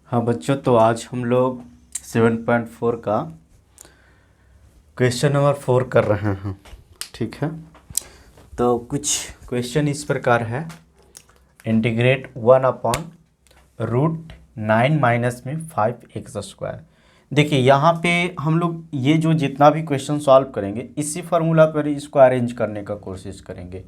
हाँ बच्चों, तो आज हम लोग 7.4 का क्वेश्चन नंबर 4 कर रहे हैं। ठीक है, तो कुछ क्वेश्चन इस प्रकार है। इंटीग्रेट 1/√9 माइनस में 5x²। देखिए यहाँ पे हम लोग ये जो जितना भी क्वेश्चन सॉल्व करेंगे इसी फार्मूला पर इसको अरेंज करने का कोशिश करेंगे।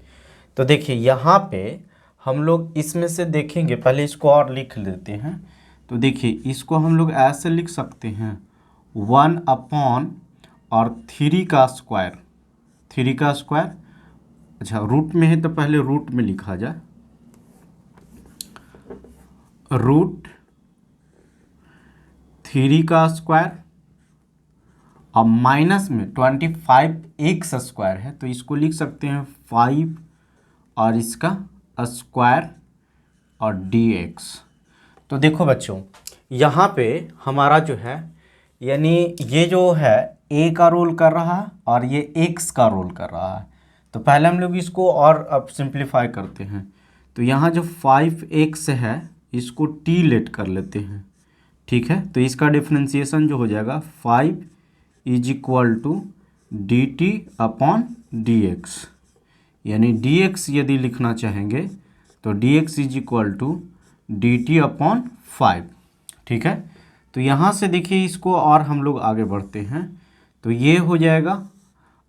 तो देखिए यहाँ पे हम लोग इसमें से देखेंगे, पहले इसको और लिख लेते हैं। तो देखिए इसको हम लोग ऐसे लिख सकते हैं 1/3 का स्क्वायर। अच्छा, रूट में है तो पहले रूट में लिखा जाए, √3 का स्क्वायर, और माइनस में 25x² है तो इसको लिख सकते हैं 5 और इसका स्क्वायर और dx। तो देखो बच्चों यहाँ पे हमारा जो है, यानी ये जो है a का रोल कर रहा है और ये x का रोल कर रहा है। तो पहले हम लोग इसको और अब सिंप्लीफाई करते हैं। तो यहाँ जो 5x है इसको t लेट कर लेते हैं। ठीक है, तो इसका डिफ्रेंशिएशन जो हो जाएगा 5 = dt/dx, यानी dx यदि लिखना चाहेंगे तो dx = dt/5। ठीक है, तो यहाँ से देखिए इसको और हम लोग आगे बढ़ते हैं। तो ये हो जाएगा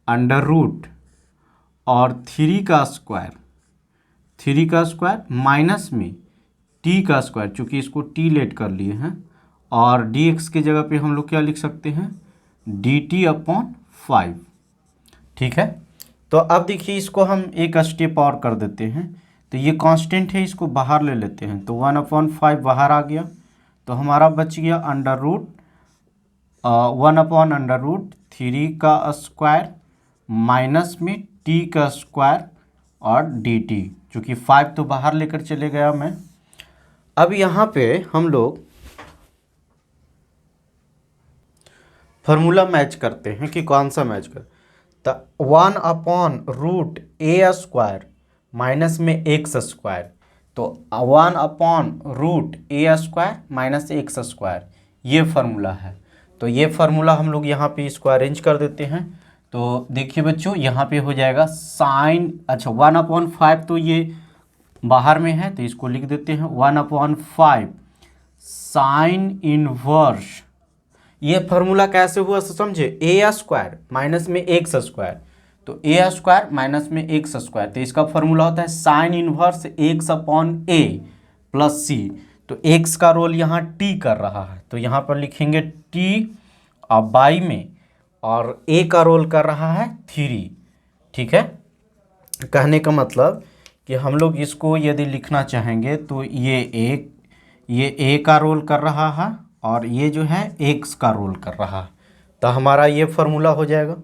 अंडर रूट और 3 का स्क्वायर माइनस में t का स्क्वायर, चूँकि इसको t लेट कर लिए हैं, और dx के जगह पे हम लोग क्या लिख सकते हैं dt/5। ठीक है, तो अब देखिए इसको हम एक स्टेप और कर देते हैं। तो ये कांस्टेंट है, इसको बाहर ले लेते हैं, तो 1/5 बाहर आ गया। तो हमारा बच गया 1/√3 का स्क्वायर माइनस में t का स्क्वायर और dt, चूँकि 5 तो बाहर लेकर चले गया मैं। अब यहाँ पे हम लोग फार्मूला मैच करते हैं कि कौन सा मैच कर। तो 1/√a² माइनस में x², तो 1/√a² माइनस x², ये फार्मूला है। तो ये फार्मूला हम लोग यहाँ पे इसको अरेंज कर देते हैं। तो देखिए बच्चों यहाँ पे हो जाएगा साइन, अच्छा 1/5 तो ये बाहर में है तो इसको लिख देते हैं 1/5 साइन इनवर्स। ये फार्मूला कैसे हुआ समझे, a² माइनस में x², तो a² माइनस में x², तो इसका फार्मूला होता है sine inverse x/a plus c। तो x का रोल यहाँ t कर रहा है तो यहाँ पर लिखेंगे t और बाई में, और a का रोल कर रहा है 3। ठीक है, कहने का मतलब कि हम लोग इसको यदि लिखना चाहेंगे तो ये a का रोल कर रहा है और ये जो है x का रोल कर रहा है। तो हमारा ये फार्मूला हो जाएगा।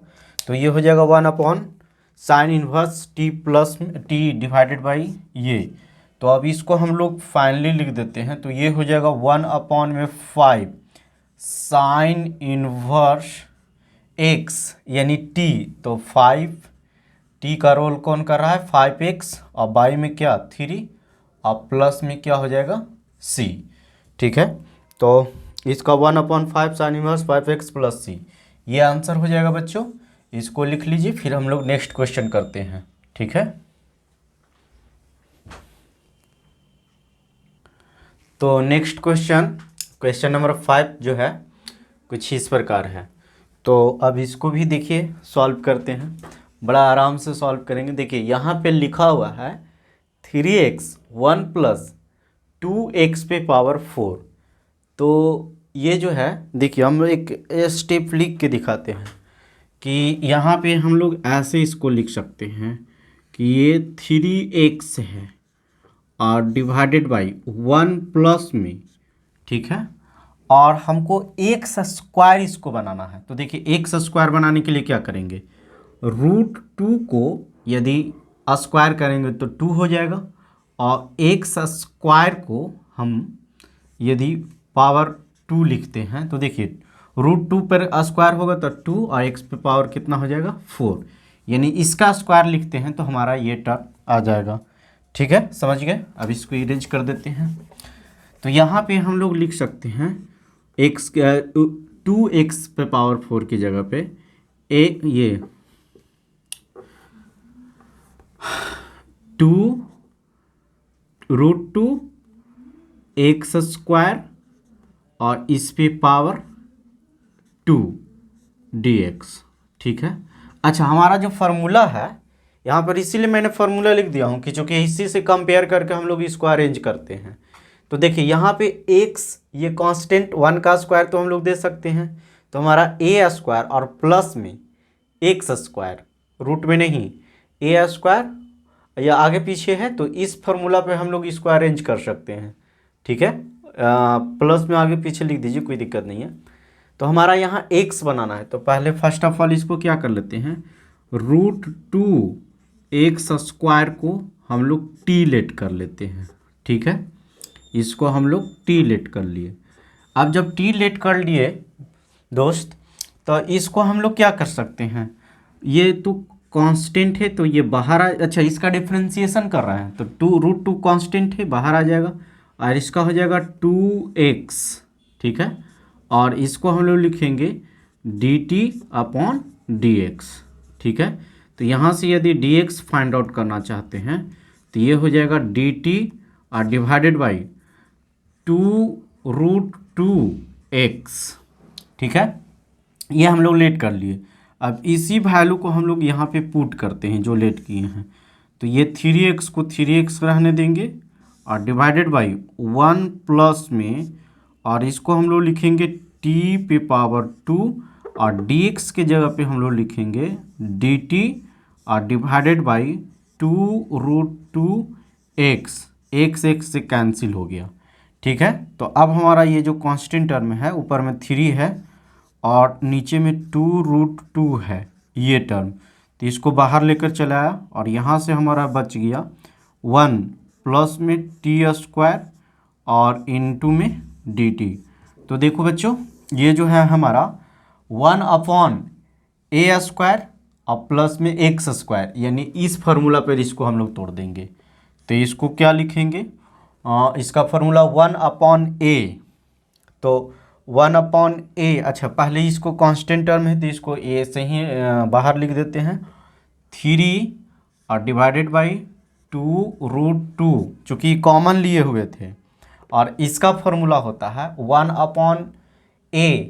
तो ये हो जाएगा 1/sin−1 t plus t divided by ये। तो अब इसको हम लोग फाइनली लिख देते हैं। तो ये हो जाएगा 1/5 sin−1 x यानी t, तो 5 t का रोल कौन कर रहा है 5x, और बाई में क्या 3, और प्लस में क्या हो जाएगा c। ठीक है, तो इसका 1/5 sin−1 5x प्लस c, ये आंसर हो जाएगा बच्चों। इसको लिख लीजिए, फिर हम लोग नेक्स्ट क्वेश्चन करते हैं। ठीक है, तो नेक्स्ट क्वेश्चन नंबर 5 जो है कुछ इस प्रकार है। तो अब इसको भी देखिए सॉल्व करते हैं, बड़ा आराम से सॉल्व करेंगे। देखिए यहाँ पे लिखा हुआ है 3x 1 + 2x पे पावर 4। तो ये जो है देखिए हम एक स्टेप लिख के दिखाते हैं कि यहाँ पे हम लोग ऐसे इसको लिख सकते हैं कि ये 3x है और डिवाइडेड बाई 1 प्लस में, ठीक है, और हमको x² इसको बनाना है। तो देखिए x² बनाने के लिए क्या करेंगे, √2 को यदि स्क्वायर करेंगे तो 2 हो जाएगा, और x² को हम यदि पावर 2 लिखते हैं तो देखिए √2 पर स्क्वायर होगा तो 2, और x पे पावर कितना हो जाएगा 4, यानी इसका स्क्वायर लिखते हैं तो हमारा ये टर्म आ जाएगा। ठीक है, समझ गए। अब इसको इरेंज कर देते हैं। तो यहाँ पे हम लोग लिख सकते हैं एक्स 2x पे पावर 4 की जगह पे ये 2√2x² और इस पे पावर 2 dx। ठीक है। अच्छा, हमारा जो फार्मूला है यहाँ पर, इसीलिए मैंने फार्मूला लिख दिया हूँ कि चूँकि इसी से कंपेयर करके हम लोग इसको अरेंज करते हैं। तो देखिए यहाँ पे x ये कांस्टेंट 1 का स्क्वायर तो हम लोग दे सकते हैं, तो हमारा a² और प्लस में x², रूट में नहीं, a² या आगे पीछे है तो इस फार्मूला पे हम लोग इसको अरेंज कर सकते हैं। ठीक है, प्लस में आगे पीछे लिख दीजिए, कोई दिक्कत नहीं है। तो हमारा यहाँ x बनाना है, तो पहले फर्स्ट ऑफ ऑल इसको क्या कर लेते हैं, √2x² को हम लोग t लेट कर लेते हैं। ठीक है, इसको हम लोग t लेट कर लिए। अब जब t लेट कर लिए दोस्त, तो इसको हम लोग क्या कर सकते हैं, ये तो कांस्टेंट है तो ये बाहर अच्छा इसका डिफरेंशिएशन कर रहा है तो √2 कांस्टेंट है, बाहर आ जाएगा और इसका हो जाएगा 2x। ठीक है, और इसको हम लोग लिखेंगे dt/dx। ठीक है, तो यहाँ से यदि dx फाइंड आउट करना चाहते हैं तो ये हो जाएगा dt और डिवाइडेड बाई 2√2x। ठीक है, ये हम लोग लेट कर लिए। अब इसी वैल्यू को हम लोग यहाँ पे पुट करते हैं जो लेट किए हैं, तो ये 3x को 3x रहने देंगे और डिवाइडेड बाई 1 प्लस में, और इसको हम लोग लिखेंगे t पे पावर 2 और dx के जगह पे हम लोग लिखेंगे dt और डिवाइडेड बाई 2√2x। x से कैंसिल हो गया। ठीक है, तो अब हमारा ये जो कांस्टेंट टर्म है ऊपर में 3 है और नीचे में 2√2 है ये टर्म, तो इसको बाहर लेकर चला आया और यहाँ से हमारा बच गया 1 प्लस में t² और इनटू में dt। तो देखो बच्चों, ये जो है हमारा 1/a² और प्लस में x², यानी इस फार्मूला पर इसको हम लोग तोड़ देंगे। तो इसको क्या लिखेंगे, इसका फार्मूला 1/a, तो 1/a। अच्छा, पहले इसको कांस्टेंट टर्म है तो इसको a से ही बाहर लिख देते हैं, 3 और डिवाइडेड बाई 2√2, चूँकि कॉमन लिए हुए थे, और इसका फार्मूला होता है 1/a,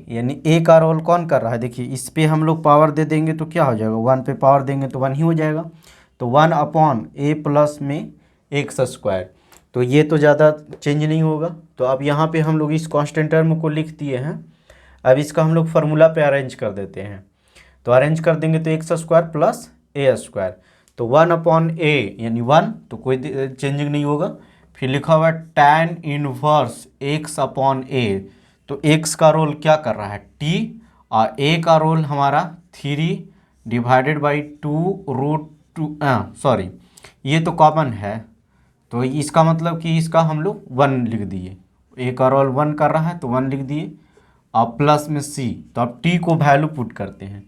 यानी a का रोल कौन कर रहा है, देखिए इस पे हम लोग पावर दे देंगे तो क्या हो जाएगा, 1 पे पावर देंगे तो 1 ही हो जाएगा, तो 1/a प्लस में x²। तो ये तो ज़्यादा चेंज नहीं होगा। तो अब यहाँ पे हम लोग इस कांस्टेंट टर्म को लिख दिए हैं। अब इसका हम लोग फार्मूला पे अरेंज कर देते हैं, तो अरेंज कर देंगे तो x² प्लस a², तो 1/a यानी 1, तो कोई चेंजिंग नहीं होगा। फिर लिखा हुआ है tan इनवर्स x/a, तो x का रोल क्या कर रहा है t, और a का रोल हमारा 3 डिवाइडेड बाई 2√2, सॉरी ये तो कॉमन है, तो इसका मतलब कि इसका हम लोग 1 लिख दिए, a का रोल 1 कर रहा है तो 1 लिख दिए, और प्लस में c, तो अब t को वैल्यू पुट करते हैं,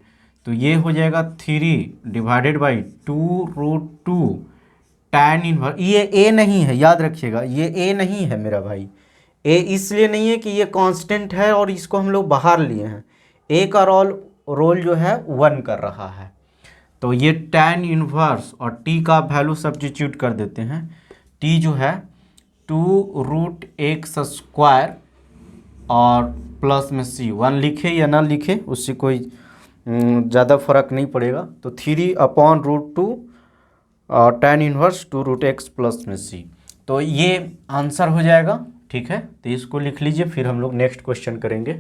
तो ये हो जाएगा 3 डिवाइडेड बाई 2√2 tan इनवर्स। ये a नहीं है, याद रखिएगा ये a नहीं है मेरा भाई, a इसलिए नहीं है कि ये कांस्टेंट है और इसको हम लोग बाहर लिए हैं, a का रोल जो है 1 कर रहा है, तो ये tan इनवर्स और t का वैल्यू सब्स्टिट्यूट कर देते हैं। t जो है 2√x² और प्लस में c, 1 लिखे या ना लिखे उससे कोई ज़्यादा फर्क नहीं पड़ेगा, तो 3/√2 और tan इनवर्स 2√x प्लस में c, तो ये आंसर हो जाएगा। ठीक है, तो इसको लिख लीजिए, फिर हम लोग नेक्स्ट क्वेश्चन करेंगे।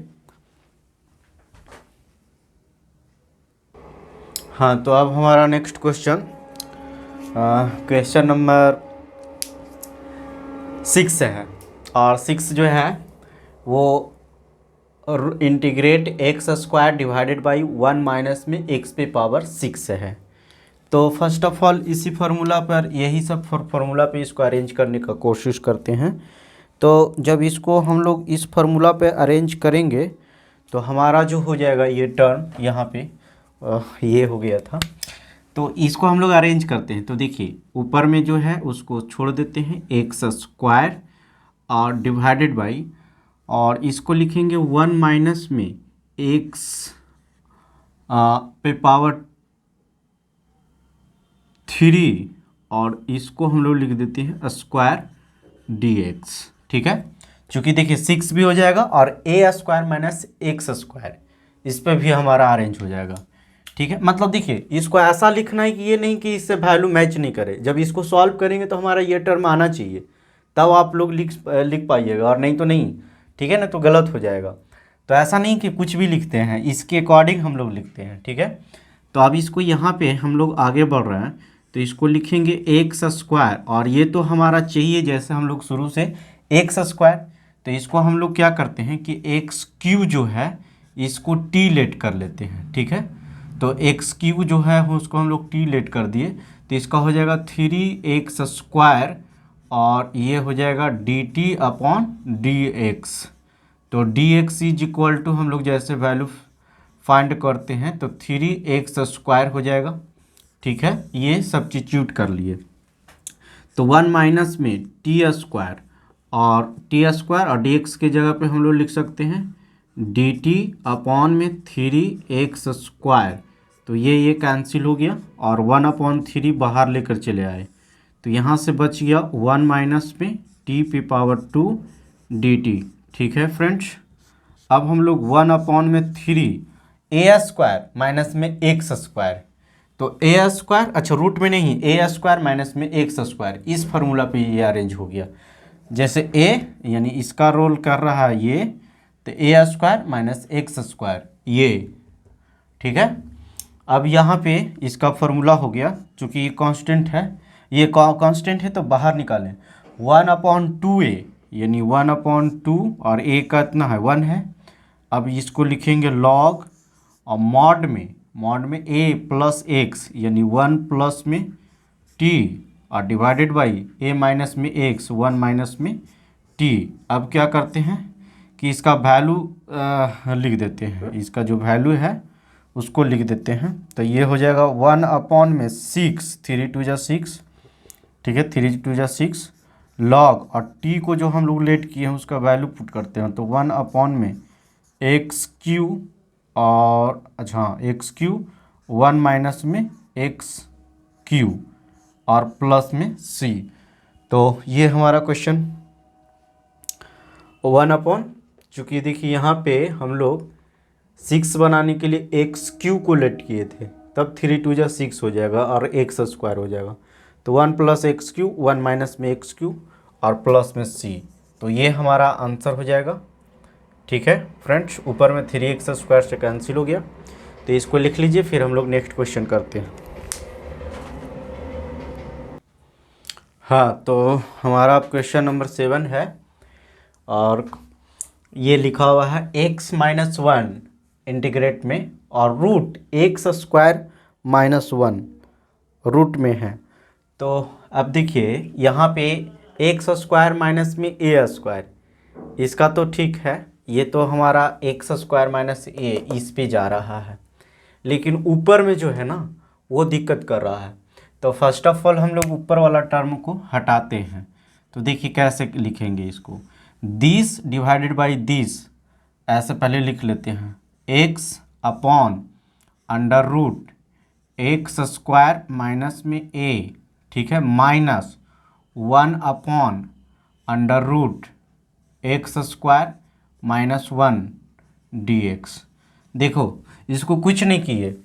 हाँ, तो अब हमारा नेक्स्ट क्वेश्चन क्वेश्चन नंबर 6 है, और 6 जो है वो integrate x² divided by 1 minus में x पे पावर 6 है। तो फर्स्ट ऑफ ऑल इसी फार्मूला पर, यही सब फार्मूला पे इसको अरेंज करने का कोशिश करते हैं। तो जब इसको हम लोग इस फार्मूला पे अरेंज करेंगे तो हमारा जो हो जाएगा ये टर्म यहाँ पे ये हो गया था, तो इसको हम लोग अरेंज करते हैं। तो देखिए ऊपर में जो है उसको छोड़ देते हैं x² और डिवाइडेड बाई, और इसको लिखेंगे 1 माइनस में x पे पावर 3, और इसको हम लोग लिख देते हैं स्क्वायर dx। ठीक है, चूँकि देखिए 6 भी हो जाएगा और a square minus x square, इस पर भी हमारा अरेंज हो जाएगा। ठीक है, मतलब देखिए इसको ऐसा लिखना है कि ये नहीं कि इससे वैल्यू मैच नहीं करे, जब इसको सॉल्व करेंगे तो हमारा ये टर्म आना चाहिए, तब आप लोग लिख पाइएगा, और नहीं तो नहीं। ठीक है ना, तो गलत हो जाएगा। तो ऐसा नहीं कि कुछ भी लिखते हैं, इसके अकॉर्डिंग हम लोग लिखते हैं। ठीक है, तो अब इसको यहाँ पे हम लोग आगे बढ़ रहे हैं, तो इसको लिखेंगे एक्स स्क्वायर, और ये तो हमारा चाहिए जैसे हम लोग शुरू से एक्स स्क्वायर, तो इसको हम लोग क्या करते हैं कि एक्स क्यू जो है इसको टी लेट कर लेते हैं। ठीक है, तो एक्स क्यू जो है उसको हम लोग टी लेट कर दिए, तो इसका हो जाएगा 3x स्क्वायर, और ये हो जाएगा dt अपॉन dx। तो dx इज इक्वल टू हम लोग जैसे वैल्यू फाइंड करते हैं तो 3x स्क्वायर हो जाएगा। ठीक है, ये सब्स्टिट्यूट कर लिए, तो 1 माइनस में टी स्क्वायर, और टी स्क्वायर और dx के जगह पे हम लोग लिख सकते हैं dt अपॉन में 3x स्क्वायर, तो ये कैंसिल हो गया, और 1/3 बाहर लेकर चले आए, तो यहाँ से बच गया 1 माइनस में t पे पावर 2 dt। ठीक है फ्रेंड्स, अब हम लोग 1/3 a स्क्वायर माइनस में एक्स स्क्वायर, तो ए स्क्वायर, अच्छा रूट में नहीं, ए स्क्वायर माइनस में एक्स स्क्वायर, इस फार्मूला पे ये अरेंज हो गया। जैसे ए यानी इसका रोल कर रहा है ये, तो ए स्क्वायर माइनस एक्स स्क्वायर ये। ठीक है, अब यहाँ पे इसका फार्मूला हो गया, चूँकि ये कांस्टेंट है, ये कांस्टेंट है तो बाहर निकालें 1/2a, यानी 1/2, और a का इतना है 1 है। अब इसको लिखेंगे लॉग, और मॉड में a प्लस एक्स यानी 1 प्लस में t, और डिवाइडेड बाई a माइनस में x 1 माइनस में t। अब क्या करते हैं कि इसका वैल्यू लिख देते हैं, इसका जो वैल्यू है उसको लिख देते हैं, तो ये हो जाएगा 1/6, 3 2 जा 6। ठीक है, 3 2 जा 6 लॉग, और t को जो हम लोग लेट किए हैं उसका वैल्यू पुट करते हैं, तो 1/x3, और अच्छा एक्स क्यू 1 माइनस में एक्स क्यू, और प्लस में c। तो ये हमारा क्वेश्चन 1/, चूँकि देखिए यहाँ पे हम लोग 6 बनाने के लिए एक्स क्यू को लेट किए थे, तब 3 2 जा 6 हो जाएगा और एक्स स्क्वायर हो जाएगा, तो 1 प्लस एक्स क्यू 1 माइनस में एक्स क्यू और प्लस में c, तो ये हमारा आंसर हो जाएगा। ठीक है फ्रेंड्स, ऊपर में 3x स्क्वायर से कैंसिल हो गया, तो इसको लिख लीजिए, फिर हम लोग नेक्स्ट क्वेश्चन करते हैं। हाँ, तो हमारा क्वेश्चन नंबर 7 है, और ये लिखा हुआ है x-1 इंटीग्रेट में, और root X square minus 1 root में है। तो अब देखिए यहाँ पे एक्स स्क्वायर माइनस में ए स्क्वायर, इसका तो ठीक है, ये तो हमारा एक्स स्क्वायर माइनस ए इस पे जा रहा है, लेकिन ऊपर में जो है ना वो दिक्कत कर रहा है। तो फर्स्ट ऑफ ऑल हम लोग ऊपर वाला टर्म को हटाते हैं, तो देखिए कैसे लिखेंगे इसको, दिस डिवाइडेड बाई दिस, ऐसे पहले लिख लेते हैं, X upon under root X square minus में ए, ठीक है, माइनस 1/अंडर root X square minus 1 dx। देखो इसको कुछ नहीं किए,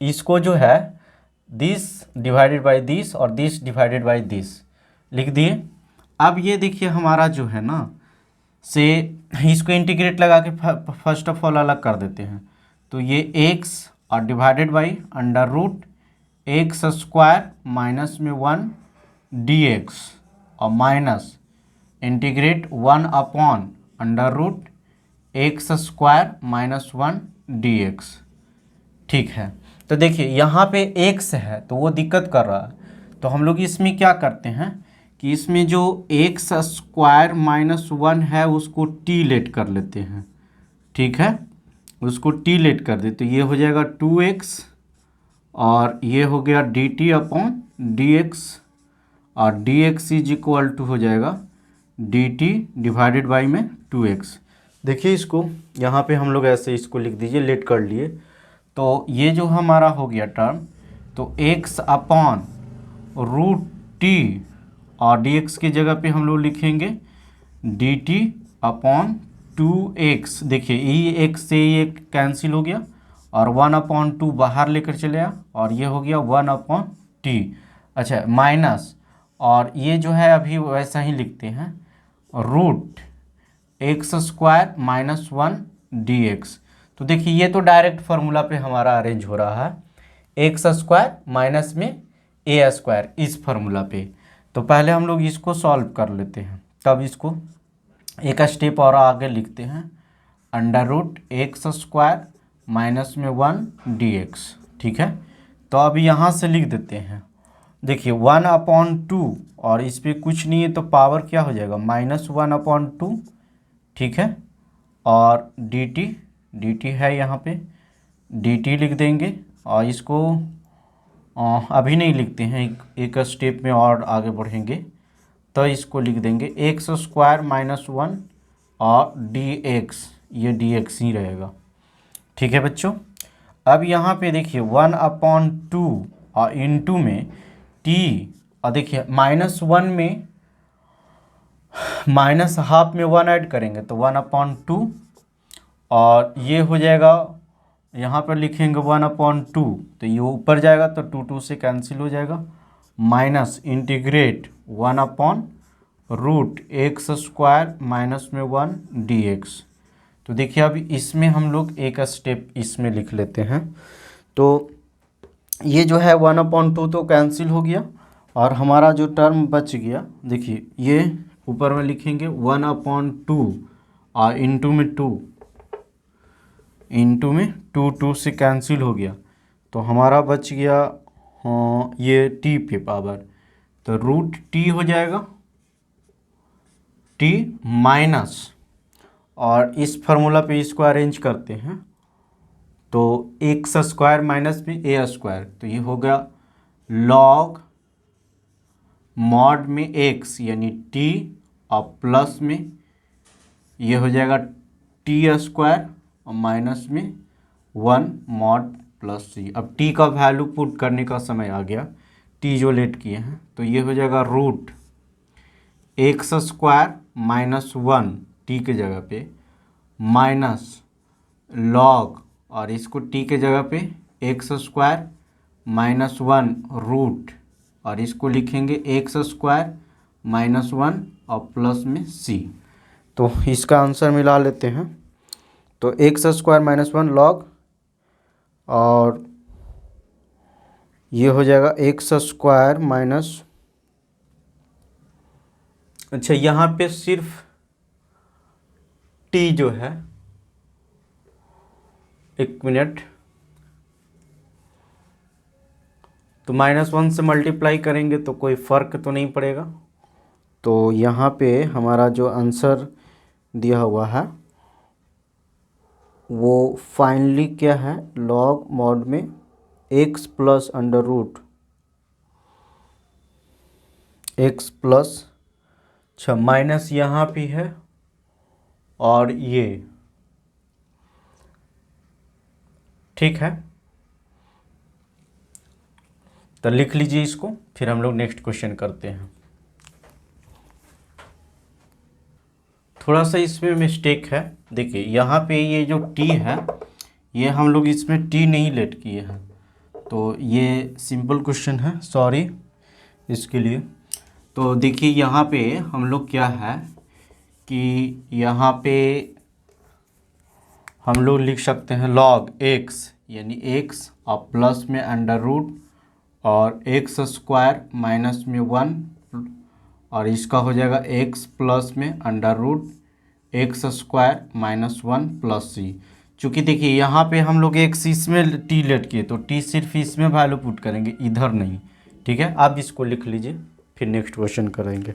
इसको जो है दिस डिवाइडेड बाई दिस और दिस डिवाइडेड बाई दिस लिख दिए। अब ये देखिए हमारा जो है ना से इसको इंटीग्रेट लगा के फर्स्ट ऑफ ऑल अलग कर देते हैं, तो ये x और divided by under root X square minus में 1 dx, और माइनस इंटीग्रेट 1/अंडर root X square minus 1 dx। ठीक है, तो देखिए यहाँ पे x है तो वो दिक्कत कर रहा है, तो हम लोग इसमें क्या करते हैं कि इसमें जो एक्स स्क्वायर माइनस 1 है उसको t लेट कर लेते हैं। ठीक है, उसको t लेट कर देते, ये हो जाएगा 2x, और ये हो गया dt अपॉन dx, और dx इज इक्वल टू हो जाएगा डी टी डिवाइडेड बाई में 2x। देखिए इसको यहाँ पे हम लोग ऐसे इसको लिख दीजिए, लेट कर लिए। तो ये जो हमारा हो गया टर्म, तो x अपॉन रूट टी और dx की जगह पे हम लोग लिखेंगे dt अपॉन 2x। देखिए ये x से ये कैंसिल हो गया और 1/2 बाहर लेकर चले आया और ये हो गया 1/t। अच्छा माइनस, और ये जो है अभी वैसा ही लिखते हैं, रूट x² माइनस 1 dx। तो देखिए ये तो डायरेक्ट फार्मूला पे हमारा अरेंज हो रहा है, x² माइनस में a² इस फार्मूला पे। तो पहले हम लोग इसको सॉल्व कर लेते हैं, तब इसको एक स्टेप और आगे लिखते हैं, √x² माइनस में 1 dx। ठीक है, तो अब यहाँ से लिख देते हैं, देखिए 1/2 और इस पर कुछ नहीं है तो पावर क्या हो जाएगा -1/2। ठीक है, और dt है यहाँ पे, dt लिख देंगे और इसको अभी नहीं लिखते हैं, एक स्टेप में और आगे बढ़ेंगे तो इसको लिख देंगे x² माइनस 1 और dx, ये dx ही रहेगा। ठीक है बच्चों, अब यहाँ पे देखिए 1/2 और इनटू में t, और देखिए -1 में माइनस हाफ में 1 ऐड करेंगे तो 1/2, और ये हो जाएगा, यहाँ पर लिखेंगे 1/2 तो ये ऊपर जाएगा तो 2 से कैंसिल हो जाएगा, माइनस इंटीग्रेट 1/√x² माइनस में 1 dx। तो देखिए अब इसमें हम लोग एक स्टेप इसमें लिख लेते हैं, तो ये जो है 1/2 तो कैंसिल हो गया और हमारा जो टर्म बच गया, देखिए ये ऊपर में लिखेंगे 1/2 और इनटू में 2, इनटू में 2 से कैंसिल हो गया तो हमारा बच गया ये t पे पावर, तो √t हो जाएगा, t माइनस, और इस फार्मूला पे इसको अरेंज करते हैं तो x² माइनस में a², तो ये हो गया log मॉड में x यानी t और प्लस में ये हो जाएगा t² और माइनस में 1 मॉड प्लस c। अब t का वैल्यू पुट करने का समय आ गया, t जो लेट किए हैं, तो ये हो जाएगा √x² माइनस 1 t के जगह पे माइनस log, और इसको t के जगह पे x² माइनस 1 रूट, और इसको लिखेंगे x² माइनस 1 और प्लस में c। तो इसका आंसर मिला लेते हैं, तो x² माइनस 1 log, और ये हो जाएगा x² माइनस, अच्छा यहाँ पे सिर्फ t जो है, एक मिनट, तो -1 से मल्टीप्लाई करेंगे तो कोई फ़र्क तो नहीं पड़ेगा। तो यहाँ पे हमारा जो आंसर दिया हुआ है वो फाइनली क्या है, लॉग मॉड में x plus under root x plus, अच्छा माइनस यहाँ भी है और ये, ठीक है, तो लिख लीजिए इसको, फिर हम लोग नेक्स्ट क्वेश्चन करते हैं। थोड़ा सा इसमें मिस्टेक है, देखिए यहाँ पे ये जो t है, ये हम लोग इसमें t नहीं लेट किए हैं, तो ये सिंपल क्वेश्चन है, सॉरी इसके लिए। तो देखिए यहाँ पे हम लोग क्या है कि यहाँ पे हम लोग लिख सकते हैं log x यानी x और प्लस में अंडर रूट और x² माइनस में 1, और इसका हो जाएगा x प्लस में under root x² minus 1 plus c। चूँकि देखिए यहाँ पे हम लोग x इसमें t लेट किए तो t सिर्फ इसमें वैल्यू पुट करेंगे, इधर नहीं। ठीक है, आप इसको लिख लीजिए, फिर नेक्स्ट क्वेश्चन करेंगे।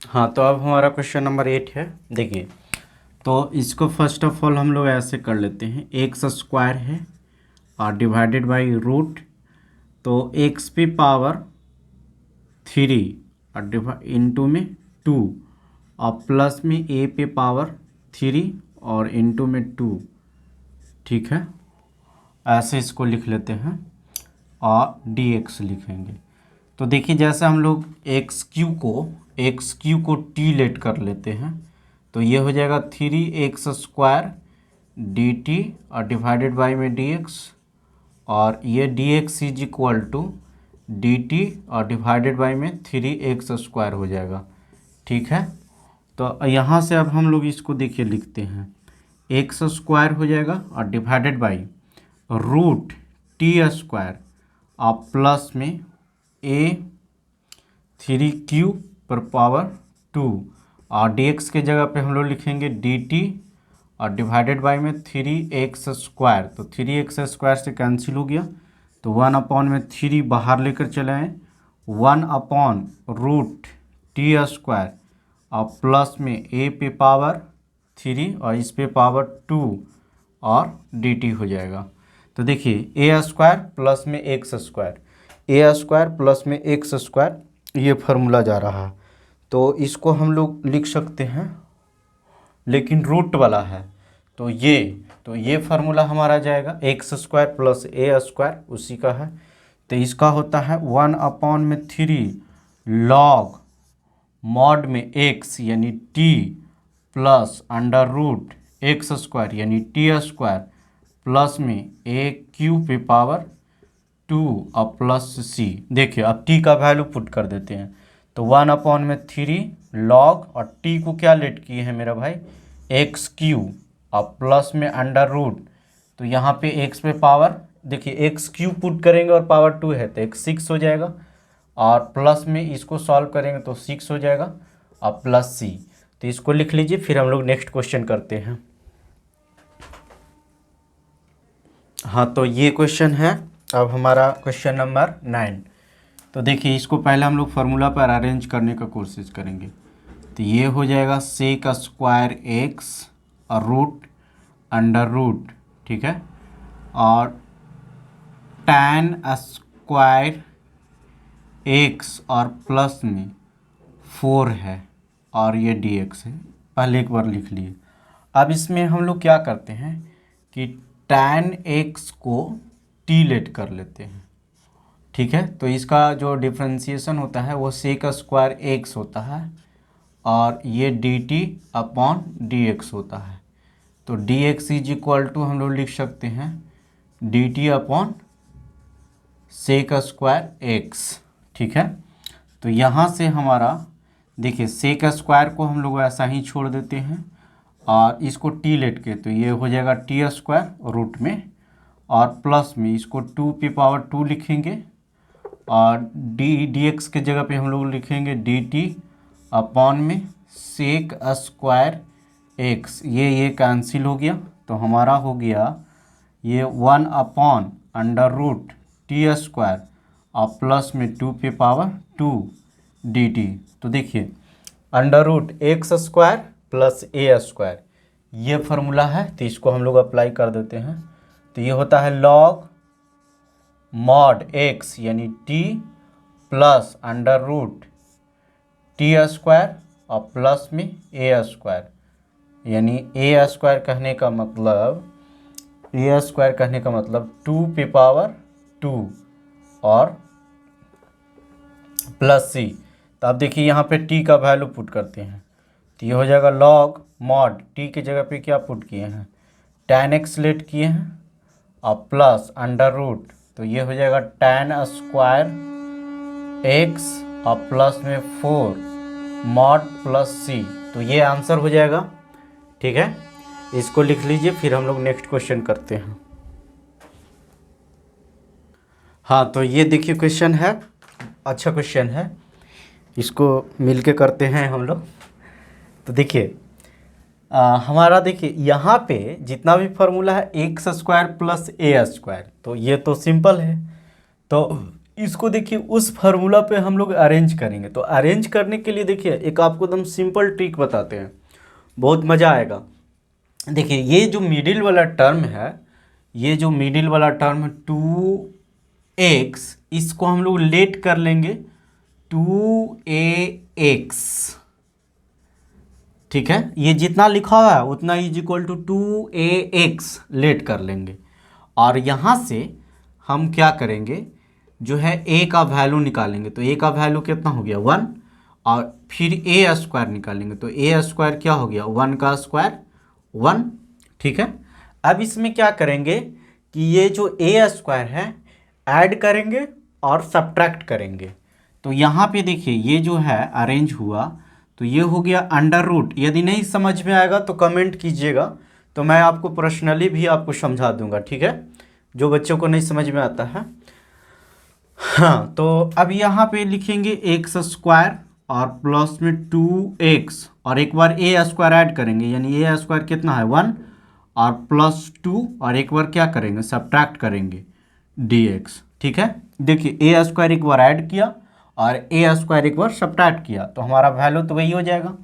हाँ, तो अब हमारा क्वेश्चन नंबर 8 है। देखिए तो इसको फर्स्ट ऑफ ऑल हम लोग ऐसे कर लेते हैं, x² है और डिवाइडेड बाई रूट, तो x पे पावर 3 और इंटू में 2 और प्लस में a पे पावर 3 और इंटू में 2। ठीक है, ऐसे इसको लिख लेते हैं और dx लिखेंगे। तो देखिए जैसे हम लोग एक्स क्यू को टी लेट कर लेते हैं तो ये हो जाएगा 3x² dt और डिवाइडेड बाई में dx, और ये dx is equal to dt और डिवाइडेड बाई में 3x² हो जाएगा। ठीक है, तो यहाँ से अब हम लोग इसको देखिए लिखते हैं, x² हो जाएगा और डिवाइडेड बाई रूट t² और प्लस में a3 पर पावर 2 और dx के जगह पे हम लोग लिखेंगे dt और डिवाइडेड बाई में 3x²। तो 3x² से कैंसिल हो गया, तो 1/3 बाहर लेकर चले आए, 1/रूट t² और प्लस में a पे पावर 3 और इस पे पावर 2 और dt हो जाएगा। तो देखिए a² प्लस में x², a² प्लस में x², ये फार्मूला जा रहा है। तो इसको हम लोग लिख सकते हैं, लेकिन रूट वाला है तो ये फार्मूला हमारा जाएगा x² प्लस a² उसी का है। तो इसका होता है 1/3 लॉग मॉड में x यानी t plus under root x² यानी t² प्लस में a³ पे पावर 2 और प्लस c। देखिए अब t का वैल्यू पुट कर देते हैं, तो 1/3 लॉग और t को क्या लेट किए हैं मेरा भाई x³ और प्लस में अंडर रूट, तो यहाँ पे x पे पावर देखिए x³ पुट करेंगे और पावर 2 है तो x 6 हो जाएगा, और प्लस में इसको सॉल्व करेंगे तो 6 हो जाएगा और प्लस c। तो इसको लिख लीजिए, फिर हम लोग नेक्स्ट क्वेश्चन करते हैं। हाँ, तो ये क्वेश्चन है अब हमारा क्वेश्चन नंबर 9। तो देखिए इसको पहले हम लोग फार्मूला पर अरेंज करने का कोशिश करेंगे। तो ये हो जाएगा sec² x और रूट अंडर रूट, ठीक है, और tan² x और प्लस में 4 है और ये dx है, पहले एक बार लिख लिए। अब इसमें हम लोग क्या करते हैं कि tan x को t लेट कर लेते हैं। ठीक है, तो इसका जो डिफ्रेंसिएशन होता है वो sec² x होता है और ये dt/dx होता है। तो dx इज इक्वल टू हम लोग लिख सकते हैं dt/sec² x। ठीक है, तो यहाँ से हमारा देखिए sec² को हम लोग ऐसा ही छोड़ देते हैं और इसको t लेट के, तो ये हो जाएगा t² रूट में और प्लस में इसको 2 पे पावर 2 लिखेंगे और dx के जगह पे हम लोग लिखेंगे dt/में sec² x। ये कैंसिल हो गया, तो हमारा हो गया ये 1/√t² और प्लस में 2 पे पावर 2 dt। तो देखिए √x² प्लस a² ये फार्मूला है, तो इसको हम लोग अप्लाई कर देते हैं। तो ये होता है लॉग मॉड x यानी t प्लस √t² और प्लस में a² यानी a² कहने का मतलब 2 पे पावर 2 और प्लस c। तो अब देखिए यहाँ पे t का वैल्यू पुट करते हैं, तो ये हो जाएगा लॉग मॉड t के जगह पे क्या पुट किए हैं tan x लेट किए हैं और प्लस अंडर रूट, तो ये हो जाएगा tan² x और प्लस में 4 मॉड प्लस c। तो ये आंसर हो जाएगा। ठीक है, इसको लिख लीजिए, फिर हम लोग नेक्स्ट क्वेश्चन करते हैं। हाँ, तो ये देखिए क्वेश्चन है, अच्छा क्वेश्चन है, इसको मिलके करते हैं हम लोग। तो देखिए हमारा देखिए यहाँ पे जितना भी फार्मूला है x² प्लस a², तो ये तो सिंपल है। तो इसको देखिए उस फार्मूला पे हम लोग अरेंज करेंगे। तो अरेंज करने के लिए देखिए एक आपको एकदम सिंपल ट्रिक बताते हैं, बहुत मज़ा आएगा। देखिए ये जो मिडिल वाला टर्म है, ये जो मिडिल वाला टर्म 2x, इसको हम लोग लेट कर लेंगे 2ax, ठीक है, ये जितना लिखा हुआ है उतना is equal to 2ax late कर लेंगे। और यहाँ से हम क्या करेंगे, जो है a का वैल्यू निकालेंगे। तो a का वैल्यू कितना हो गया 1, और फिर a स्क्वायर निकालेंगे। तो a स्क्वायर क्या हो गया 1 का स्क्वायर 1, ठीक है। अब इसमें क्या करेंगे कि ये जो a स्क्वायर है ऐड करेंगे और सब्ट्रैक्ट करेंगे। तो यहाँ पे देखिए ये जो है अरेंज हुआ, तो ये हो गया अंडर रूट। यदि नहीं समझ में आएगा तो कमेंट कीजिएगा, तो मैं आपको पर्सनली भी आपको समझा दूंगा, ठीक है, जो बच्चों को नहीं समझ में आता है। हाँ, तो अब यहाँ पे लिखेंगे एक्स स्क्वायर और प्लस में 2x, और एक बार ए स्क्वायर ऐड करेंगे, यानी ए स्क्वायर कितना है 1 और प्लस 2, और एक बार क्या करेंगे सब्ट्रैक्ट करेंगे dx, ठीक है। देखिए ए स्क्वायर एक बार ऐड किया और ए स्क्वायर एक बार सब्ट्रैक्ट किया, तो हमारा वैल्यू तो वही हो जाएगा,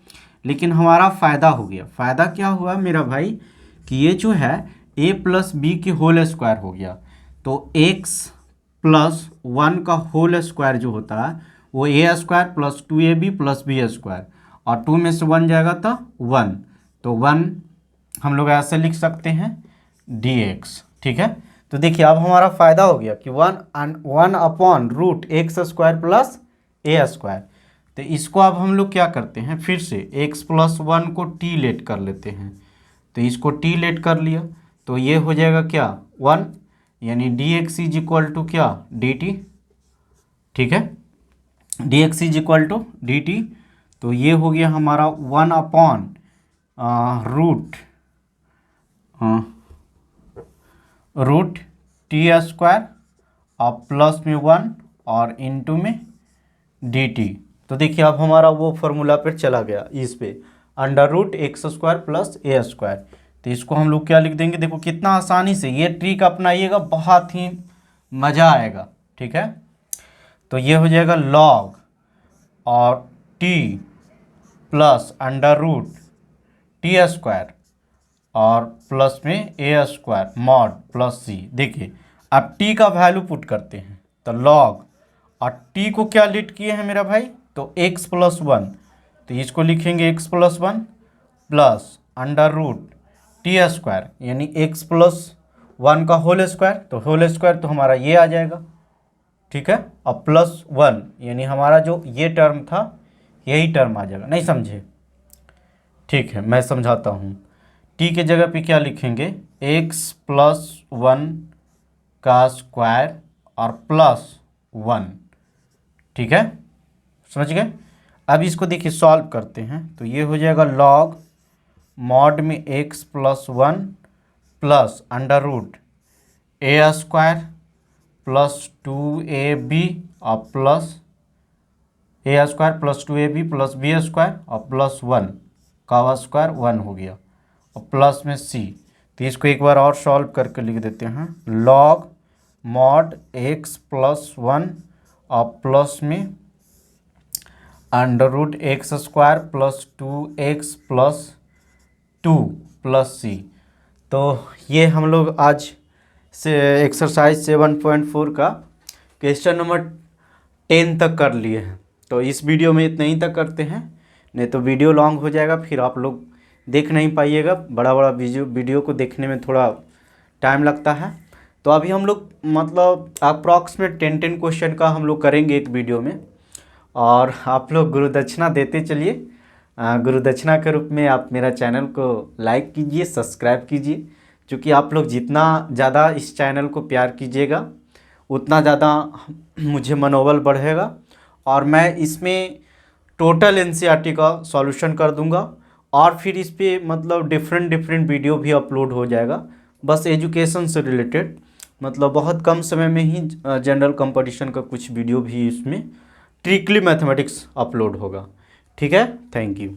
लेकिन हमारा फ़ायदा हो गया। फ़ायदा क्या हुआ मेरा भाई कि ये जो है a प्लस बी के होल स्क्वायर हो गया। तो x प्लस 1 का होल स्क्वायर जो होता है वो a square plus 2ab plus B square, और 2 में से 1 जाएगा तो 1, तो 1 हम लोग ऐसे लिख सकते हैं dx, ठीक है। तो देखिए अब हमारा फ़ायदा हो गया कि 1 upon root X square plus A square. तो इसको अब हम लोग क्या करते हैं, फिर से x प्लस 1 को t लेट कर लेते हैं। तो इसको t लेट कर लिया, तो ये हो जाएगा क्या 1, यानी dx इज इक्वल टू क्या dt, ठीक है, dx is equal to dt। तो ये हो गया हमारा 1 अपॉन रूट टी स्क्वायर और प्लस में 1 और इनटू में dt। तो देखिए अब हमारा वो फार्मूला पर चला गया, इस पे under root X square plus A square. तो इसको हम लोग क्या लिख देंगे, देखो कितना आसानी से ये ट्रिक अपनाइएगा, बहुत ही मज़ा आएगा, ठीक है। तो ये हो जाएगा लॉग और t plus under root T square और प्लस में A square mod plus C. देखिए अब t का वैल्यू पुट करते हैं, तो लॉग और t को क्या लीट किए हैं मेरा भाई, तो x प्लस 1, तो इसको लिखेंगे x plus 1 plus under root T square, यानी x प्लस 1 का होल स्क्वायर, तो होल स्क्वायर तो हमारा ये आ जाएगा, ठीक है, और प्लस 1 यानी हमारा जो ये टर्म था यही टर्म आ जाएगा। नहीं समझे, ठीक है, मैं समझाता हूँ। t के जगह पे क्या लिखेंगे x प्लस 1 का स्क्वायर और प्लस 1, ठीक है, समझ गए। अब इसको देखिए सॉल्व करते हैं, तो ये हो जाएगा लॉग मॉड में x plus 1 plus under root A square plus 2ab और plus A square plus 2ab plus B square और प्लस 1 का स्क्वायर 1 हो गया, और प्लस में c। तो इसको एक बार और सॉल्व करके लिख देते हैं, लॉग मॉड x प्लस 1 और प्लस में under root X square plus 2x plus 2 plus c। तो ये हम लोग आज से एक्सरसाइज 7.4 का क्वेश्चन नंबर 10 तक कर लिए हैं। तो इस वीडियो में इतना ही तक करते हैं, नहीं तो वीडियो लॉन्ग हो जाएगा, फिर आप लोग देख नहीं पाइएगा। बड़ा बड़ा वीडियो को देखने में थोड़ा टाइम लगता है। तो अभी हम लोग मतलब अप्रॉक्सीमेट 10 क्वेश्चन का हम लोग करेंगे एक वीडियो में, और आप लोग गुरुदक्षिणा देते चलिए। गुरुदक्षिणा के रूप में आप मेरा चैनल को लाइक कीजिए, सब्सक्राइब कीजिए, क्योंकि आप लोग जितना ज़्यादा इस चैनल को प्यार कीजिएगा उतना ज़्यादा मुझे मनोबल बढ़ेगा, और मैं इसमें टोटल एनसीईआरटी का सॉल्यूशन कर दूंगा, और फिर इस पर मतलब डिफरेंट वीडियो भी अपलोड हो जाएगा, बस एजुकेशन से रिलेटेड। मतलब बहुत कम समय में ही जनरल कंपटीशन का कुछ वीडियो भी इसमें ट्रिकली मैथमेटिक्स अपलोड होगा, ठीक है। Thank you.